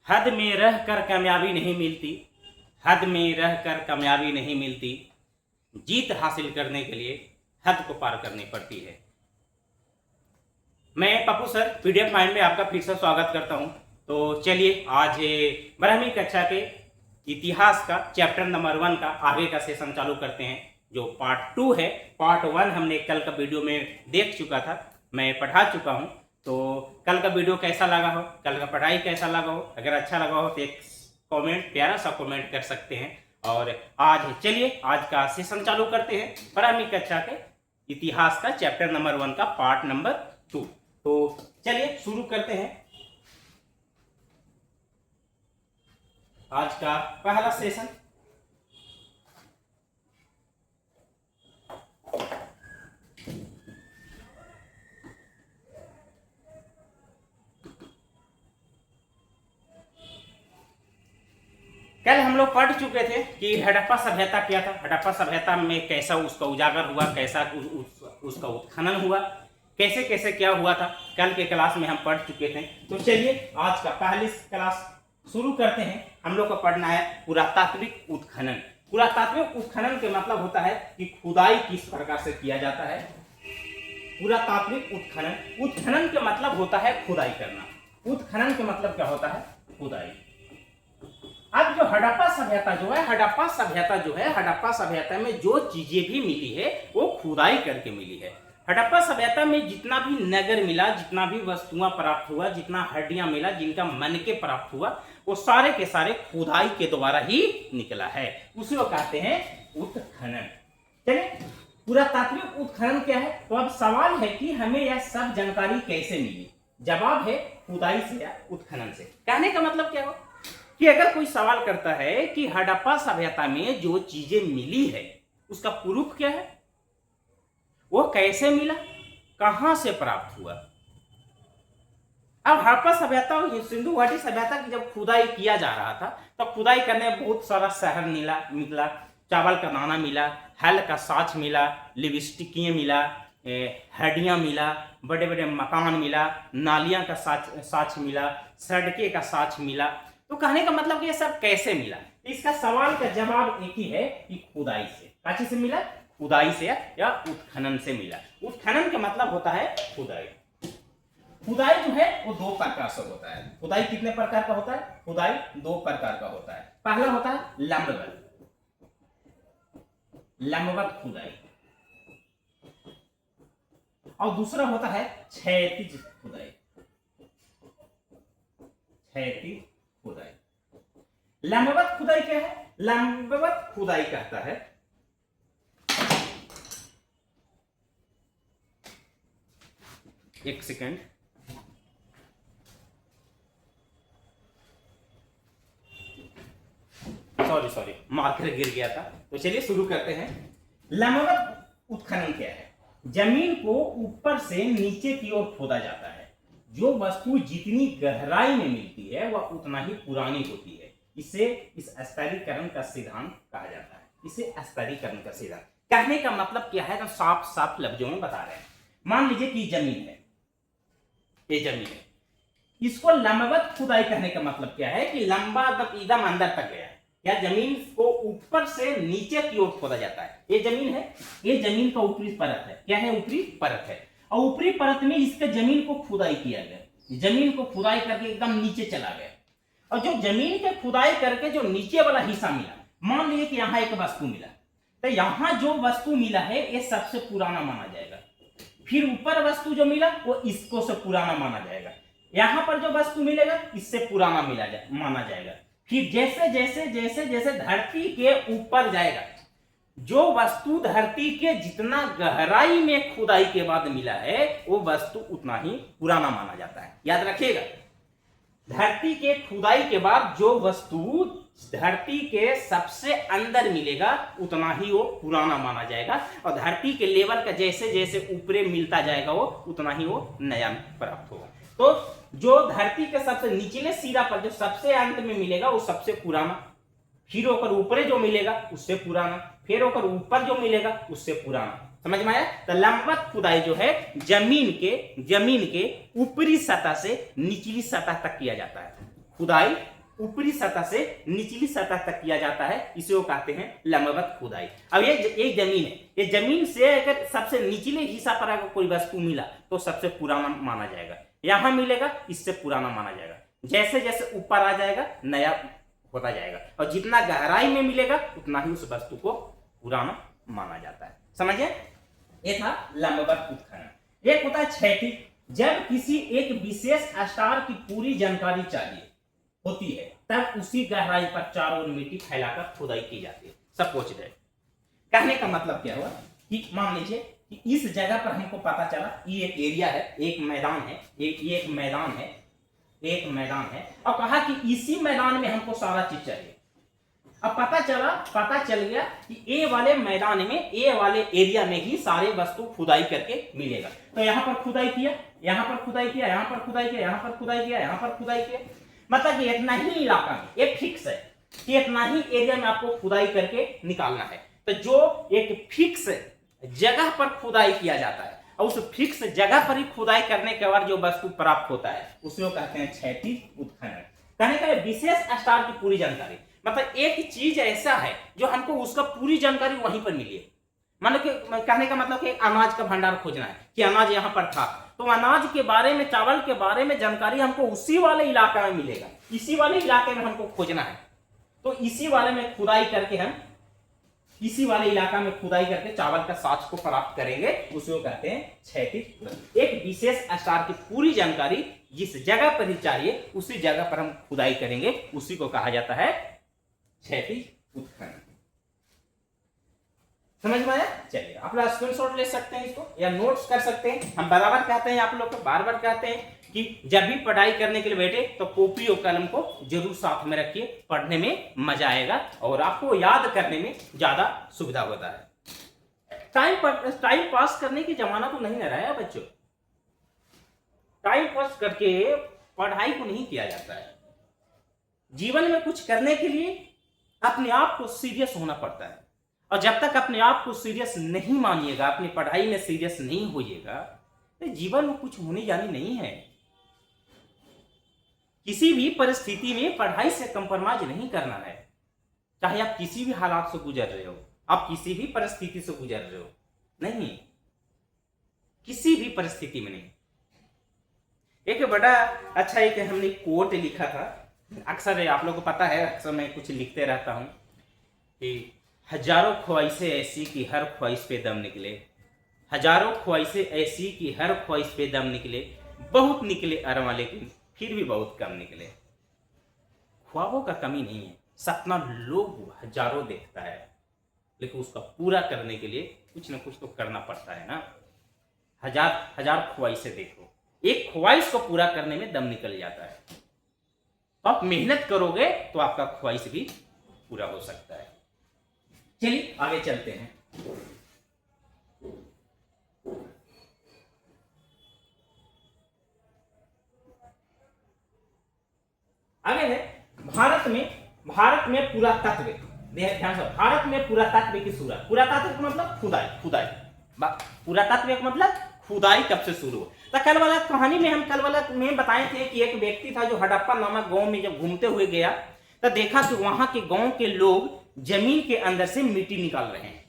हद में रह कर कामयाबी नहीं मिलती, हद में रह कर कामयाबी नहीं मिलती, जीत हासिल करने के लिए हद को पार करनी पड़ती है। मैं पप्पू सर पीडीएफ माइंड में आपका फिर से स्वागत करता हूं। तो चलिए आज 12वीं कक्षा के इतिहास का चैप्टर नंबर 1 का आगे का सेशन चालू करते हैं, जो पार्ट 2 है। पार्ट 1 हमने कल का वीडियो में देख चुका था, मैं पढ़ा चुका हूं। तो कल का वीडियो कैसा लगा हो, कल का पढ़ाई कैसा लगा हो, अगर अच्छा लगा हो तो एक कमेंट, प्यारा सा कमेंट कर सकते हैं। और आज चलिए आज का सेशन चालू करते हैं 12वीं कक्षा के इतिहास का चैप्टर नंबर 1 का पार्ट नंबर 2। तो चलिए शुरू करते हैं आज का पहला सेशन। कल हम लोग पढ़ चुके थे कि हड़प्पा सभ्यता क्या था, हड़प्पा सभ्यता में कैसा उसका उजागर हुआ, कैसा उसका उत्खनन हुआ, कैसे कैसे क्या हुआ था, कल के क्लास में हम पढ़ चुके थे। तो चलिए आज का पहली क्लास शुरू करते हैं। हम लोग को पढ़ना है पुरातात्विक उत्खनन। पुरातात्विक उत्खनन के मतलब होता है कि खुदाई किस प्रकार से किया जाता है। पुरातात्विक उत्खनन, उत्खनन के मतलब होता है खुदाई करना। उत्खनन के मतलब क्या होता है? खुदाई। अब जो हड़प्पा सभ्यता जो है, हड़प्पा सभ्यता में जो चीजें भी मिली है वो खुदाई करके मिली है। हड़प्पा सभ्यता में जितना भी नगर मिला, जितना भी वस्तुएं प्राप्त हुआ, जितना हड्डियां मिला, जिनका मन के प्राप्त हुआ, वो सारे के सारे खुदाई के द्वारा ही निकला है। उसी को कहते हैं उत्खनन। चलिए पुरातात्विक उत्खनन क्या है? तो अब सवाल है कि हमें यह सब जानकारी कैसे मिली? जवाब है खुदाई से या उत्खनन से। कहने का मतलब क्या हो कि अगर कोई सवाल करता है कि हड़प्पा सभ्यता में जो चीजें मिली है उसका प्रूफ क्या है, वो कैसे मिला, कहां से प्राप्त हुआ। अब हड़प्पा सभ्यता और सिंधु घाटी सभ्यता की जब खुदाई किया जा रहा था तो खुदाई करने में बहुत सारा शहर निकला, चावल का दाना मिला, हल का साँच मिला, लिपस्टिकें मिला, हड्डियां मिला, बड़े बड़े मकान मिला, नालियां का साँच मिला, सड़कें का साँच मिला। तो कहने का मतलब कि ये सब कैसे मिला? इसका सवाल का जवाब एक ही है कि खुदाई से। काची से मिला? खुदाई से या उत्खनन से मिला। उत्खनन का मतलब होता है खुदाई। खुदाई जो है वो दो प्रकार से होता है। खुदाई कितने प्रकार का होता है? खुदाई दो प्रकार का होता है। पहला होता है लंबवत खुदाई, और दूसरा होता है क्षैतिज खुदाई। क्षैतिज खुदाई। लंबवत खुदाई क्या है? लंबवत खुदाई कहता है एक सेकंड, सॉरी मार्कर गिर गया था। तो चलिए शुरू करते हैं। लंबवत उत्खनन क्या है? जमीन को ऊपर से नीचे की ओर खोदा जाता है। जो वस्तु जितनी गहराई में मिलती है वह उतना ही पुरानी होती है। इसे इस स्तरीकरण का सिद्धांत कहा जाता है। इसे स्तरीकरण का सिद्धांत कहने का मतलब क्या है? तो साफ साफ लफ्जों में बता रहे हैं। मान लीजिए कि जमीन है, ये जमीन है, इसको लंबवत खुदाई कहने का मतलब क्या है कि लंबा एकदम अंदर तक गया। क्या जमीन को ऊपर से नीचे की ओर खोदा जाता है। ये जमीन है, ये जमीन का ऊपरी परत है। क्या है? ऊपरी परत है। और ऊपरी परत में इसके जमीन को खुदाई किया गया। जमीन को खुदाई करके एकदम नीचे चला गया, और जो जमीन के खुदाई करके जो नीचे वाला हिस्सा मिला, मान लीजिए कि यहाँ एक वस्तु मिला, तो यहाँ जो वस्तु मिला है ये सबसे पुराना माना जाएगा। फिर ऊपर वस्तु जो मिला वो इसको से पुराना माना जाएगा। यहाँ पर जो वस्तु मिलेगा इससे पुराना माना जाएगा। फिर जैसे जैसे जैसे जैसे धरती के ऊपर जाएगा, जो वस्तु धरती के जितना गहराई में खुदाई के बाद मिला है वो वस्तु उतना ही पुराना माना जाता है। याद रखिएगा, धरती के खुदाई के बाद जो वस्तु धरती के सबसे अंदर मिलेगा उतना ही वो पुराना माना जाएगा, और धरती के लेवल का जैसे जैसे ऊपरे मिलता जाएगा वो उतना ही वो नया प्राप्त होगा। तो जो धरती के सबसे निचले सिरा पर जो सबसे अंत में मिलेगा वो सबसे पुराना, फिर होकर ऊपरे जो मिलेगा उससे पुराना, फिर होकर ऊपर जो मिलेगा उससे पुराना। समझ में आया? तो लंबवत खुदाई जो है जमीन के ऊपरी सतह से निचली सतह तक किया जाता है। खुदाई ऊपरी सतह से निचली सतह तक किया जाता है, इसे वो कहते हैं लंबवत खुदाई। अब ये एक जमीन है, ये जमीन से अगर सबसे निचले हिस्सा पर अगर कोई वस्तु मिला तो सबसे पुराना माना जाएगा, यहां मिलेगा इससे पुराना माना जाएगा। जैसे जैसे ऊपर आ जाएगा नया होता जाएगा, और जितना गहराई में मिलेगा उतना ही उस वस्तु को पुराना माना जाता है। समझिए, ये था लंबवत उत्खनन। एक होता है क्षैतिज, जब किसी एक विशेष स्टार की पूरी जानकारी चाहिए होती है तब उसी गहराई पर चारों ओर मिट्टी फैलाकर खुदाई की जाती है। सपोज दैट, कहने का मतलब क्या हुआ कि मान लीजिए कि इस जगह पर हमको पता चला ये एक एरिया है, एक मैदान है, ये एक मैदान है, और कहा कि इसी मैदान में हमको सारा चीज चाहिए। अब पता चल गया कि ए वाले मैदान में, ए वाले एरिया में ही सारे वस्तु खुदाई करके मिलेगा। तो यहाँ पर खुदाई किया, यहाँ पर खुदाई किया, यहाँ पर खुदाई किया, यहाँ पर खुदाई किया, यहाँ पर खुदाई किया, मतलब कि इतना ही इलाका में, ये फिक्स है कि इतना ही एरिया में आपको खुदाई करके निकालना है। तो जो एक फिक्स जगह पर खुदाई किया जाता है और उस फिक्स जगह पर ही खुदाई करने के बाद जो वस्तु प्राप्त होता है उसे कहते हैं क्षैतिज उत्खनन। कहने का विशेष स्टार की पूरी जानकारी, मतलब एक चीज ऐसा है जो हमको उसका पूरी जानकारी वहीं पर मिली है। मतलब कि कहने का मतलब कि अनाज का भंडार खोजना है कि अनाज यहाँ पर था, तो अनाज के बारे में, चावल के बारे में जानकारी हमको उसी वाले इलाके में मिलेगा, इसी वाले इलाके में हमको खोजना है। तो इसी वाले में खुदाई करके हम इसी वाले इलाका में खुदाई करके चावल का साच को प्राप्त करेंगे, उसे कहते हैं क्षैतिज। एक विशेष स्टार की पूरी जानकारी जिस जगह पर ही चाहिए उसी जगह पर हम खुदाई करेंगे, उसी को कहा जाता है क्षैतिज उत्खनन। समझ में आया? चलिए, आप लोग स्क्रीनशॉट ले सकते हैं इसको या नोट्स कर सकते हैं। हम बराबर कहते हैं, आप लोग को बार बार कहते हैं कि जब भी पढ़ाई करने के लिए बैठे तो कॉपी और कलम को जरूर साथ में रखिए, पढ़ने में मजा आएगा और आपको याद करने में ज्यादा सुविधा होता है। टाइम पास करने की जमाना तो नहीं रहा है बच्चों, टाइम पास करके पढ़ाई को नहीं किया जाता है। जीवन में कुछ करने के लिए अपने आप को सीरियस होना पड़ता है, और जब तक अपने आप को सीरियस नहीं मानिएगा, अपनी पढ़ाई में सीरियस नहीं होइएगा, तो जीवन में कुछ होने जानी नहीं है। किसी भी परिस्थिति में पढ़ाई से कंप्रोमाइज नहीं करना है, चाहे आप किसी भी हालात से गुजर रहे हो, आप किसी भी परिस्थिति से गुजर रहे हो, नहीं, किसी भी परिस्थिति में नहीं। एक बड़ा अच्छा एक हमने कोट लिखा था, अक्सर आप लोगों को पता है, अक्सर मैं कुछ लिखते रहता हूं कि हजारों ख्वाहिशें ऐसी कि हर ख्वाहिश पे दम निकले, हजारों ख्वाहिशें ऐसी कि हर ख्वाहिश पे दम निकले, बहुत निकले अरमा लेकिन फिर भी बहुत कम निकले। ख्वाबों का कमी नहीं है, सपना लोग हजारों देखता है, लेकिन उसका पूरा करने के लिए कुछ ना कुछ तो करना पड़ता है ना। हजार ख्वाहिशें देखो, एक ख्वाहिश को पूरा करने में दम निकल जाता है। तो आप मेहनत करोगे तो आपका ख्वाहिश भी पूरा हो सकता है। चलिए आगे चलते हैं। आगे है भारत में पुरातत्व। ध्यान से, भारत में पुरातत्व की शुरुआत, पुरातत्व का मतलब खुदाई। पुरातत्व का मतलब खुदाई कब से शुरू हो। तो कल वाला कहानी में हम बताए थे कि एक व्यक्ति था जो हड़प्पा नामक गांव में जब घूमते हुए गया तो देखा कि वहां के गांव के लोग जमीन के अंदर से मिट्टी निकाल रहे हैं।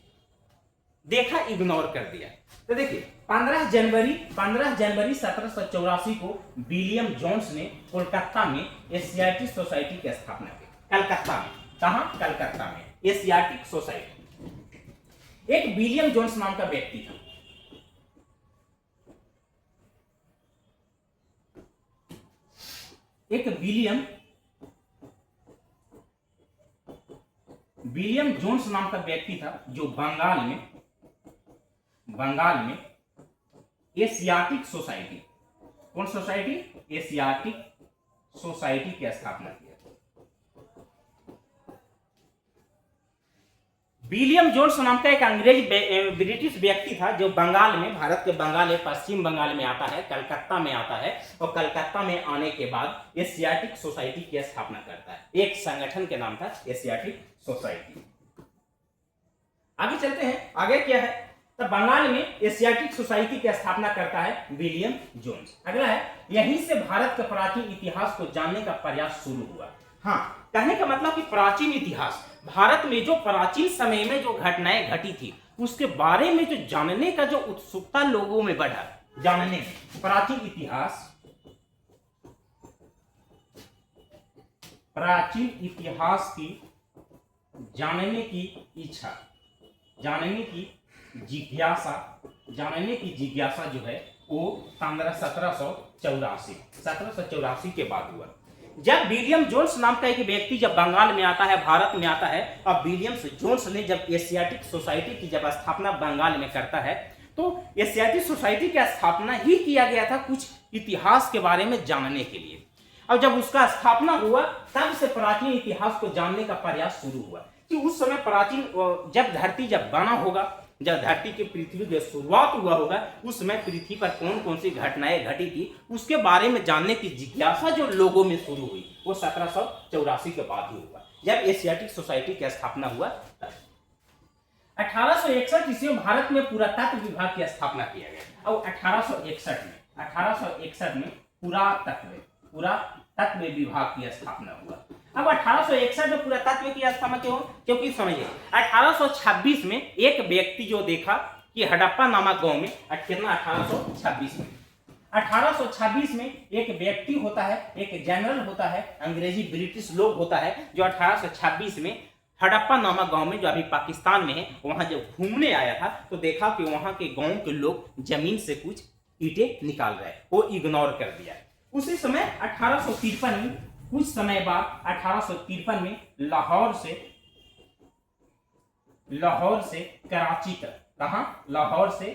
देखा, इग्नोर कर दिया। तो देखिए 15 जनवरी 1784 को विलियम जोन्स ने कोलकाता में एशियाटिक सोसाइटी की स्थापना की। कलकत्ता में, कहां? कलकत्ता में एशियाटिक सोसाइटी। एक विलियम जोन्स नाम का व्यक्ति था। एक विलियम जोन्स नाम का व्यक्ति था जो बंगाल में एशियाटिक सोसाइटी, कौन सोसाइटी? एशियाटिक सोसाइटी की स्थापना किया। विलियम जोन्स नाम का एक ब्रिटिश व्यक्ति था जो बंगाल में, भारत के बंगाल में, पश्चिम बंगाल में आता है, कलकत्ता में आता है, और कलकत्ता में आने के बाद एशियाटिक सोसाइटी की स्थापना करता है। एक संगठन के नाम था एशियाटिक सोसाइटी। आगे चलते हैं, आगे क्या है? तो बंगाल में एशियाटिक सोसाइटी की स्थापना करता है विलियम जोन्स। अगला है, यहीं से भारत के प्राचीन इतिहास को जानने का प्रयास शुरू हुआ। हाँ, कहने का मतलब कि प्राचीन इतिहास, भारत में जो प्राचीन समय में जो घटनाएं घटी थी उसके बारे में जो जानने का जो उत्सुकता लोगों में बढ़ा, जानने में प्राचीन इतिहास, प्राचीन इतिहास की जानने की इच्छा, जानने की जिज्ञासा, जानने की जिज्ञासा जो है वो 1784 के बाद हुआ, जब विलियम जोन्स नाम का एक व्यक्ति जब बंगाल में आता है, भारत में आता है, और विलियम जोन्स ने जब एशियाटिक सोसाइटी की जब स्थापना बंगाल में करता है, तो एशियाटिक सोसाइटी की स्थापना ही किया गया था कुछ इतिहास के बारे में जानने के लिए। और जब उसका स्थापना हुआ तब से प्राचीन इतिहास को जानने का प्रयास शुरू हुआ कि उस समय प्राचीन जब धरती जब बना होगा, जब धरती की पृथ्वी की शुरुआत हुआ होगा, उस समय पृथ्वी पर कौन कौन सी घटनाएं घटी थी उसके बारे में जानने की जिज्ञासा जो लोगों में शुरू हुई वो 1784 के बाद ही हुआ, जब एशियाटिक सोसाइटी की स्थापना हुआ। 1861 ईस्वी में भारत में पुरातत्व विभाग की स्थापना किया गया और 1861 में पुरातत्व विभाग की स्थापना हुआ। अब 1861 में पुरातत्व की स्थापना क्यों? क्योंकि समझिए 1826 में एक व्यक्ति जो देखा कि हड़प्पा नामक गांव में, कितना 1826 में एक व्यक्ति होता है, एक जनरल होता है, अंग्रेजी ब्रिटिश लोग होता है, जो 1826 में हड़प्पा नामक गांव में जो अभी पाकिस्तान में है वहां जब घूमने आया था तो देखा कि वहां के गांव के लोग जमीन से कुछ ईंटें निकाल रहे हैं, वो इग्नोर कर दिया। उसी समय 1853 में, कुछ समय बाद 1853 में लाहौर से कराची तक, कहां? लाहौर से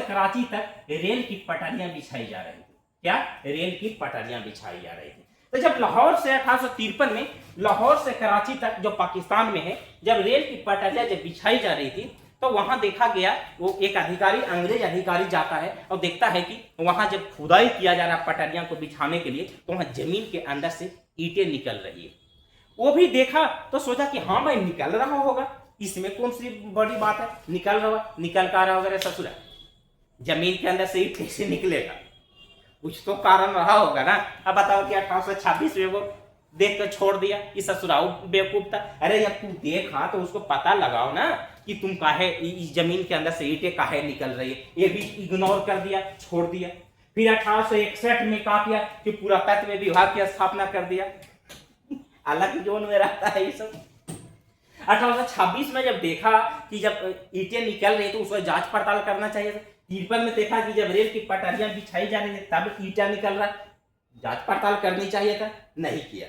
कराची तक रेल की पटरियां बिछाई जा रही थी। क्या? रेल की पटरियां बिछाई जा रही थी। तो जब लाहौर से 1853 में लाहौर से कराची तक जो पाकिस्तान में है, जब रेल की पटरियां जब बिछाई जा रही थी तो वहां देखा गया, वो एक अधिकारी, अंग्रेज अधिकारी जाता है और देखता है कि वहां जब खुदाई किया जा रहा है पटरियां को बिछाने के लिए तो वहां जमीन के अंदर से ईंटें निकल रही है। वो भी देखा तो सोचा कि हाँ भाई निकल रहा होगा, इसमें कौन सी बड़ी बात है, निकल का रहा होगा ससुरा, जमीन के अंदर से ईंट कैसे निकलेगा, कुछ तो कारण रहा होगा ना। अब बताओ कि 1826 में वो देख कर छोड़ दिया, इस ससुराल बेवकूफ था। अरे जब तू देखा तो उसको पता लगाओ ना कि तुम काहे इस जमीन के अंदर से ईंटें काहे निकल रही है, ये भी इग्नोर कर दिया, छोड़ दिया। फिर 1861 में क्या किया कि पुरातत्व विभाग की स्थापना कर दिया, अलग जोन में रहता है ये सब। 1826 में जब देखा कि जब ईंटें निकल रही तो उसको जांच पड़ताल करना चाहिए था। 53 में देखा कि जब रेल की पटरियां बिछाई जा रही थी तब ईंटा निकल रहा, जांच पड़ताल करनी चाहिए था, नहीं किया।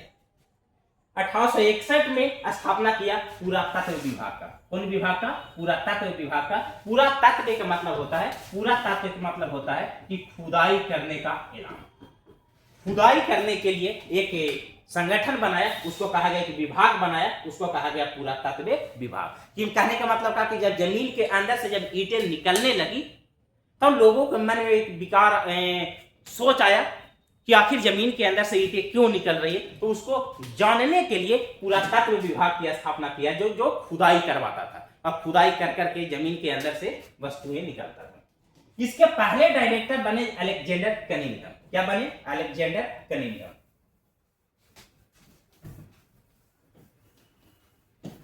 1861 में स्थापना किया पुरातत्व विभाग का। कौन विभाग का? पुरातत्व विभाग का। पुरातत्व का मतलब होता है, पुरातत्व का मतलब होता है कि खुदाई करने का ऐलान। खुदाई करने के लिए एक संगठन बनाया, उसको कहा गया कि विभाग बनाया, उसको कहा गया पुरातत्व विभाग। कि कहने का मतलब था कि जब जमीन के अंदर से जब ईंटें निकलने लगी तब लोगों के मन में एक विकार सोच आया कि आखिर जमीन के अंदर से ईंटें क्यों निकल रही है, तो उसको जानने के लिए पुरातत्व विभाग की स्थापना किया, जो खुदाई करवाता था और खुदाई कर करके जमीन के अंदर से वस्तुएं निकलता था। इसके पहले डायरेक्टर बने अलेक्जेंडर कनिंघम। क्या बने? Alexander Cunningham.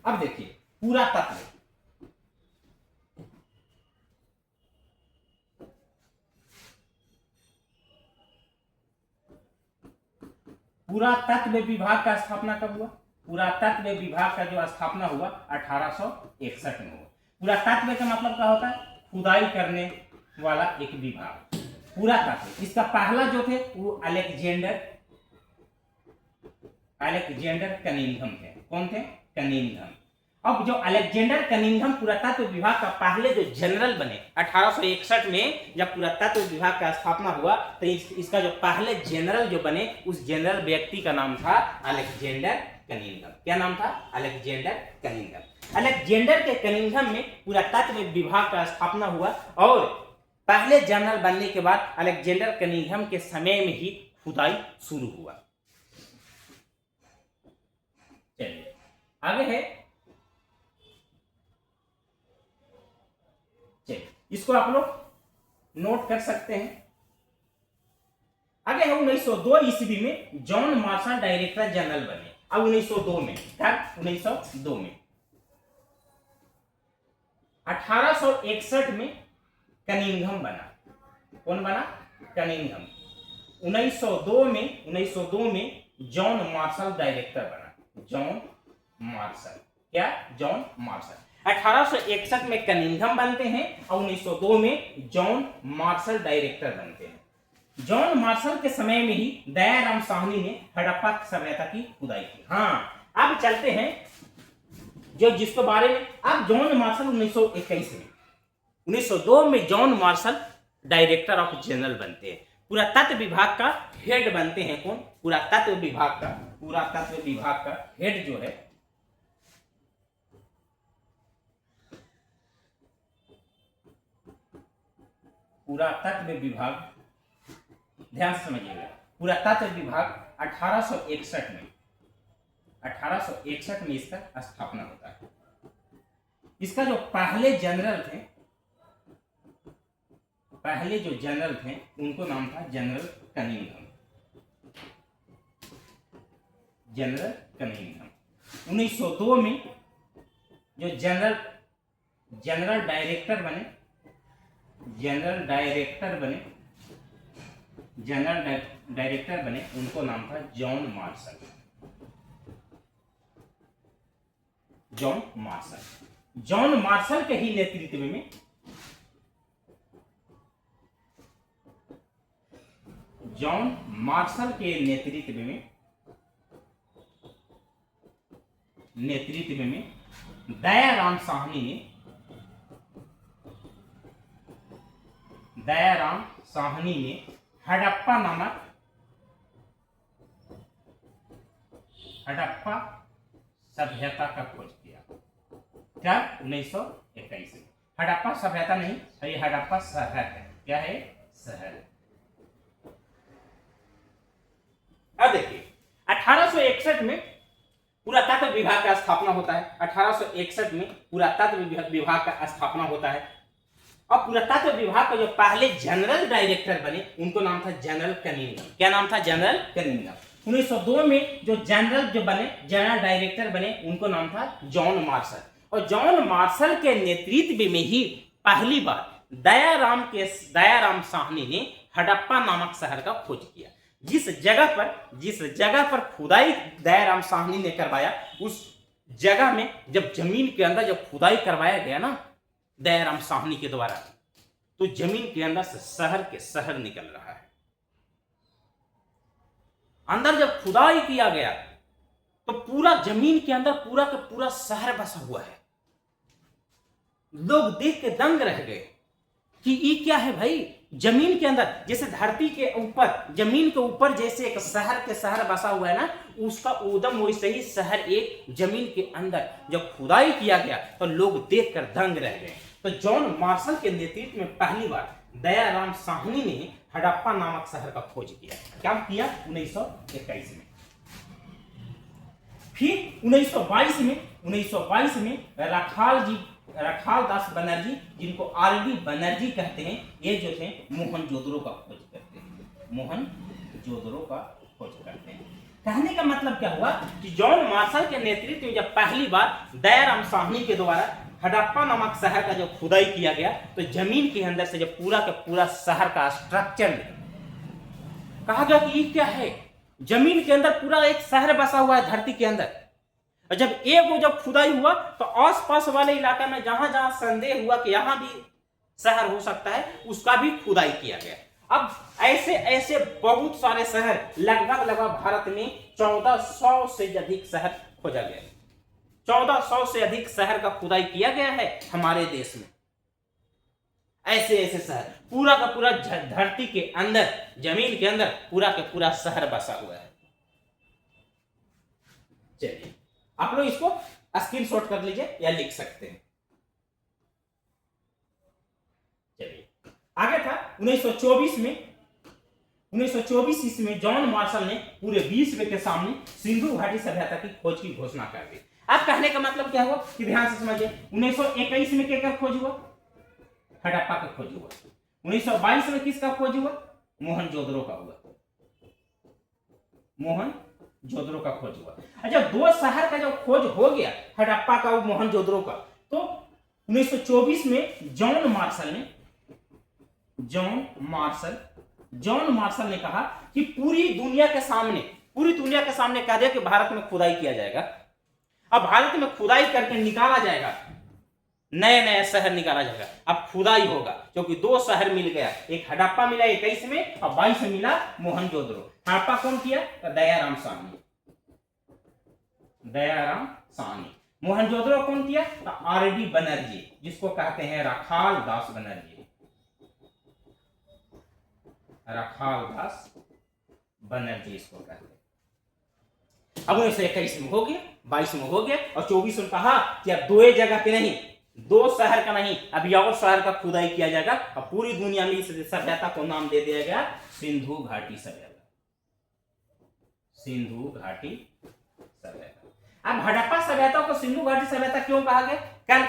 अब देखिए पुरातत्व, पुरातत्व विभाग का स्थापना कब हुआ? पुरातत्व विभाग का जो स्थापना हुआ 1861 में हुआ। पुरातत्व का मतलब क्या होता है? खुदाई करने वाला एक विभाग, पुरातत्व। इसका पहला जो थे वो अलेक्जेंडर कनिंघम थे। कौन थे? कनिंघम। अब जो अलेक्जेंडर कनिंघम पुरातत्व विभाग का पहले जो जनरल बने 1861 में, जब पुरातत्व विभाग का स्थापना हुआ तो इसका जो पहले जनरल जो बने उस जनरल व्यक्ति का नाम था अलेक्जेंडर कनिंघम। क्या नाम था? Alexander Cunningham. अलेक्जेंडर के कनिंघम में पुरातत्व विभाग का स्थापना हुआ और पहले जनरल बनने के बाद अलेक्जेंडर कनिंघम के समय में ही खुदाई शुरू हुआ। चलिए आगे है, चलिए इसको आप लोग नोट कर सकते हैं। आगे है 1902 ईस्वी में जॉन मार्शल डायरेक्टर जनरल बने। अब 1902 में, कब? 1902 में। 1861 में कनिंघम बना। कौन बना? कनिंघम। 1902 में जॉन मार्शल डायरेक्टर बना। जॉन मार्शल, क्या? John Marshall. 1861 में कनिंघम बनते हैं और 1902 में जॉन मार्शल डायरेक्टर बनते हैं। जॉन मार्शल के समय में ही दयाराम साहनी ने हड़प्पा सभ्यता की खुदाई की। हाँ, अब चलते हैं जो जिसके बारे में। अब जॉन मार्शल 1921 में, 1902 में John Marshall director of general बनते हैं। पुरातत्व विभाग का हेड बनते हैं। कौन? पुरातत्व विभाग का हेड जो है पुरातत्व विभाग, ध्यान से समझिएगा, पुरातत्व विभाग 1861 में इसका स्थापना होता है। इसका जो पहले जो जनरल थे उनको नाम था जनरल कनिंघम। 1902 में जो जनरल डायरेक्टर बने उनको नाम था जॉन मार्शल। जॉन मार्शल के ही नेतृत्व में दयाराम साहनी ने हड़प्पा सभ्यता का खोज किया। क्या? 1921 में। हड़प्पा सभ्यता नहीं, ये हड़प्पा शहर है। क्या है? शहर। अब देखिए 1861 में पुरातत्व विभाग का स्थापना होता है। 1861 में पुरातत्व विभाग का स्थापना होता है और पुरातत्व विभाग का जो पहले जनरल डायरेक्टर बने उनको नाम था जनरल कनिंघम। क्या नाम था? General Cunningham. 1902 में जो जनरल डायरेक्टर बने उनको नाम था जॉन मार्शल। और जॉन मार्शल के नेतृत्व में ही पहली बार दयाराम साहनी ने हड़प्पा नामक शहर का खोज किया। जिस जगह पर खुदाई दयाराम साहनी ने करवाया, उस जगह में जब जमीन के अंदर जब खुदाई करवाया गया ना दयाराम साहनी के द्वारा, तो जमीन के अंदर से शहर निकल रहा है। अंदर जब खुदाई किया गया तो पूरा जमीन के अंदर पूरा का पूरा शहर बसा हुआ है। लोग देख के दंग रह गए कि ये क्या है भाई। जमीन के अंदर जैसे धरती के ऊपर, जमीन के ऊपर जैसे एक शहर बसा हुआ है ना, उसका उदम वैसे ही शहर एक जमीन के अंदर जब खुदाई किया गया तो लोग देखकर दंग रह गए। तो जॉन मार्शल के नेतृत्व में पहली बार दयाराम साहनी ने हड़प्पा नामक शहर का खोज किया। क्या किया? 1921 में। फिर 1922 में रखाल दास बनर्जी, जिनको आरडी बनर्जी कहते हैं, ये जो थे मोहनजोदड़ो का खोज करते हैं। कहने का मतलब क्या हुआ कि जॉन मार्शल के नेतृत्व में जब पहली बार दयाराम साहनी के द्वारा हड़प्पा नामक शहर का जो खुदाई किया गया तो जमीन के अंदर से जब पूरा का पूरा शहर का स्ट्रक्चर कहा गया कि ये क्या है। जमीन के अंदर पूरा एक शहर बसा हुआ है धरती के अंदर। और जब खुदाई हुआ तो आसपास वाले इलाके में जहां संदेह हुआ कि यहां भी शहर हो सकता है, उसका भी खुदाई किया गया। अब ऐसे बहुत सारे शहर लगभग भारत में 1400 से अधिक शहर खोजा गया। 1400 से अधिक शहर का खुदाई किया गया है हमारे देश में। ऐसे शहर पूरा का पूरा धरती के अंदर, जमीन के अंदर पूरा का पूरा शहर बसा हुआ है। चलिए आप लोग इसको स्क्रीनशॉट कर लीजिए या लिख सकते हैं। चलिए आगे था 1924 ईस्वी में जॉन मार्शल ने पूरे विश्व के सामने सिंधु घाटी सभ्यता की खोज की घोषणा कर दी। अब कहने का मतलब क्या हुआ कि ध्यान से समझिए। 1921 में क्या खोज हुआ? हड़प्पा का खोज हुआ। 1922 में किसका खोज हुआ? मोहनजोदड़ो का हुआ। मोहनजोदड़ो का खोज हुआ। अच्छा, 2 शहर का जब खोज हो गया, हड़प्पा का और मोहनजोदड़ो का, तो 1924 में जॉन मार्शल ने कहा कि पूरी दुनिया के सामने कह दिया कि भारत में खुदाई किया जाएगा। अब भारत में खुदाई करके निकाला जाएगा, नए नए शहर निकाला जाएगा। अब खुदाई होगा, क्योंकि 2 शहर मिल गया, एक हड़प्पा मिला 21 में और 22 में मिला मोहनजोदड़ो। हड़प्पा कौन किया? दयाराम साहनी। मोहनजोदड़ो कौन किया? आरडी बनर्जी, जिसको कहते हैं रखाल दास बनर्जी इसको कहते हैं। अब 1921 में हो गया, 22 में हो गया और 24 में कहा कि अब 2 जगह पे नहीं, 2 शहर का नहीं, अभी और शहर का खुदाई किया जाएगा और पूरी दुनिया में इस सभ्यता को नाम दे दिया गया सिंधु घाटी सभ्यता। अब हड़प्पा सभ्यता को सिंधु घाटी सभ्यता क्यों कहा गया? कल